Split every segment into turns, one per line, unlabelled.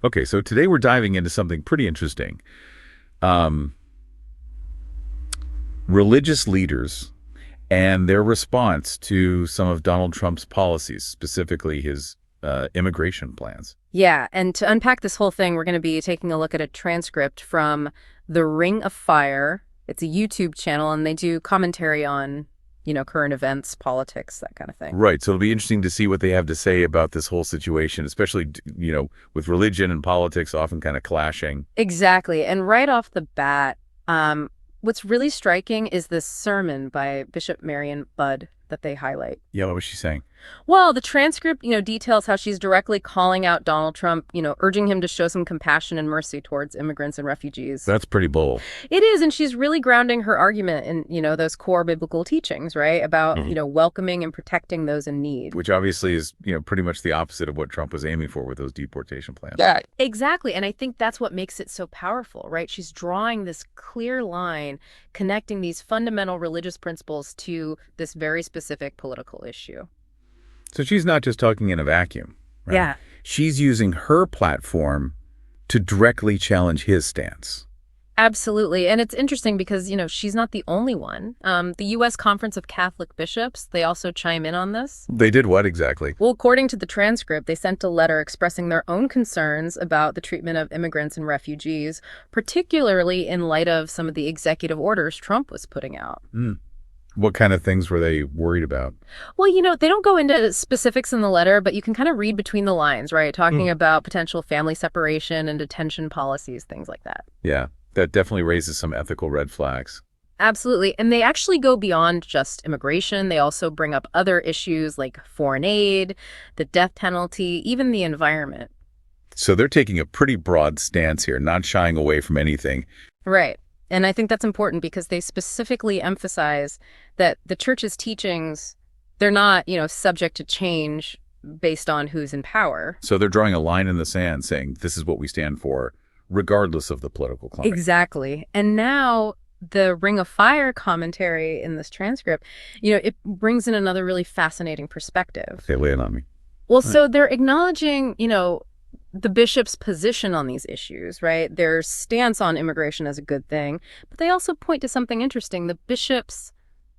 Okay, so today we're diving into something pretty interesting. Um, Religious leaders and their response to some of Donald Trump's policies, specifically his immigration plans.
Yeah, and to unpack this whole thing, we're going to be taking a look at a transcript from The Ring of Fire. It's a YouTube channel, and they do commentary on, current events, politics, that kind of thing.
Right, so it'll be interesting to see what they have to say about this whole situation, especially, with religion and politics often kind of clashing.
Exactly. And right off the bat, what's really striking is this sermon by Bishop Marion Budd that they highlight.
Yeah, what was she saying?
Well, the transcript, details how she's directly calling out Donald Trump, urging him to show some compassion and mercy towards immigrants and refugees.
That's pretty bold.
It is, and she's really grounding her argument in, those core biblical teachings, right? About, welcoming and protecting those in need.
Which obviously is, pretty much the opposite of what Trump was aiming for with those deportation plans.
Yeah. Exactly, and I think that's what makes it so powerful, right? She's drawing this clear line, connecting these fundamental religious principles to this very specific political issue.
So she's not just talking in a vacuum, right?
Yeah.
She's using her platform to directly challenge his stance.
Absolutely. And it's interesting because, she's not the only one. The U.S. Conference of Catholic Bishops, they also chime in on this.
They did what exactly?
Well, according to the transcript, they sent a letter expressing their own concerns about the treatment of immigrants and refugees, particularly in light of some of the executive orders Trump was putting out.
What kind of things were they worried about?
Well, they don't go into specifics in the letter, but you can kind of read between the lines, right? Talking about potential family separation and detention policies, things like that.
Yeah, that definitely raises some ethical red flags.
Absolutely. And they actually go beyond just immigration. They also bring up other issues like foreign aid, the death penalty, even the environment.
So they're taking a pretty broad stance here, not shying away from anything.
Right. And I think that's important because they specifically emphasize that the church's teachings, they're not, subject to change based on who's in power.
So they're drawing a line in the sand saying this is what we stand for, regardless of the political climate.
Exactly. And now the Ring of Fire commentary in this transcript, it brings in another really fascinating perspective.
They lay it on me.
Well, so they're acknowledging, the bishop's position on these issues, right? Their stance on immigration as a good thing. But they also point to something interesting. The bishop's,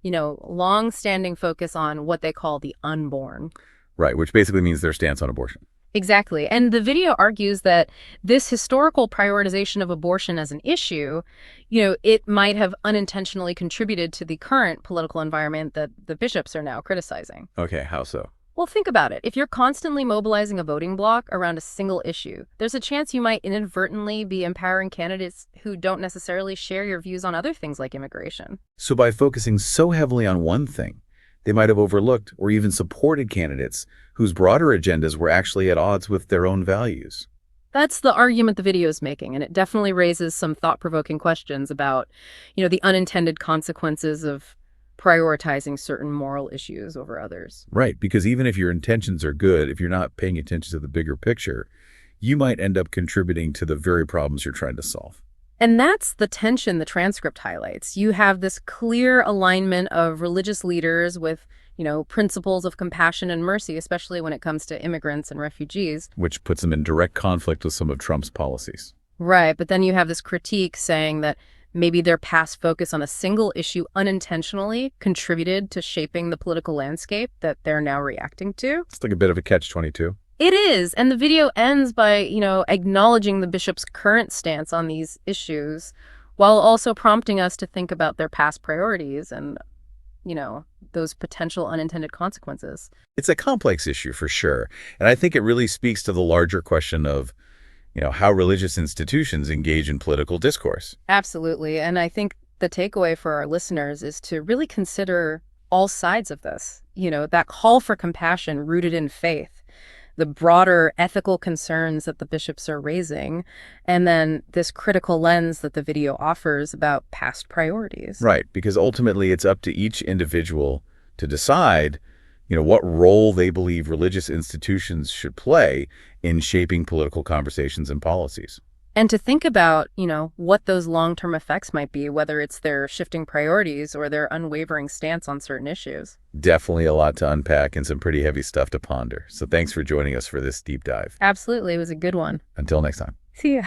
long-standing focus on what they call the unborn.
Right, which basically means their stance on abortion.
Exactly. And the video argues that this historical prioritization of abortion as an issue, it might have unintentionally contributed to the current political environment that the bishops are now criticizing.
Okay, how so?
Well, think about it. If you're constantly mobilizing a voting bloc around a single issue, there's a chance you might inadvertently be empowering candidates who don't necessarily share your views on other things like immigration.
So by focusing so heavily on one thing, they might have overlooked or even supported candidates whose broader agendas were actually at odds with their own values.
That's the argument the video is making, and it definitely raises some thought-provoking questions about, the unintended consequences of prioritizing certain moral issues over others.
Right, because even if your intentions are good, if you're not paying attention to the bigger picture, you might end up contributing to the very problems you're trying to solve.
And that's the tension the transcript highlights. You have this clear alignment of religious leaders with, principles of compassion and mercy, especially when it comes to immigrants and refugees.
Which puts them in direct conflict with some of Trump's policies.
Right, but then you have this critique saying that maybe their past focus on a single issue unintentionally contributed to shaping the political landscape that they're now reacting to.
It's like a bit of a catch-22.
It is. And the video ends by, acknowledging the bishop's current stance on these issues while also prompting us to think about their past priorities and, those potential unintended consequences.
It's a complex issue for sure. And I think it really speaks to the larger question of how religious institutions engage in political discourse.
Absolutely. And I think the takeaway for our listeners is to really consider all sides of this. That call for compassion rooted in faith, the broader ethical concerns that the bishops are raising, and then this critical lens that the video offers about past priorities.
Right, because ultimately it's up to each individual to decide what role they believe religious institutions should play in shaping political conversations and policies.
And to think about, what those long-term effects might be, whether it's their shifting priorities or their unwavering stance on certain issues.
Definitely a lot to unpack and some pretty heavy stuff to ponder. So thanks for joining us for this deep dive.
Absolutely. It was a good one.
Until next time.
See ya.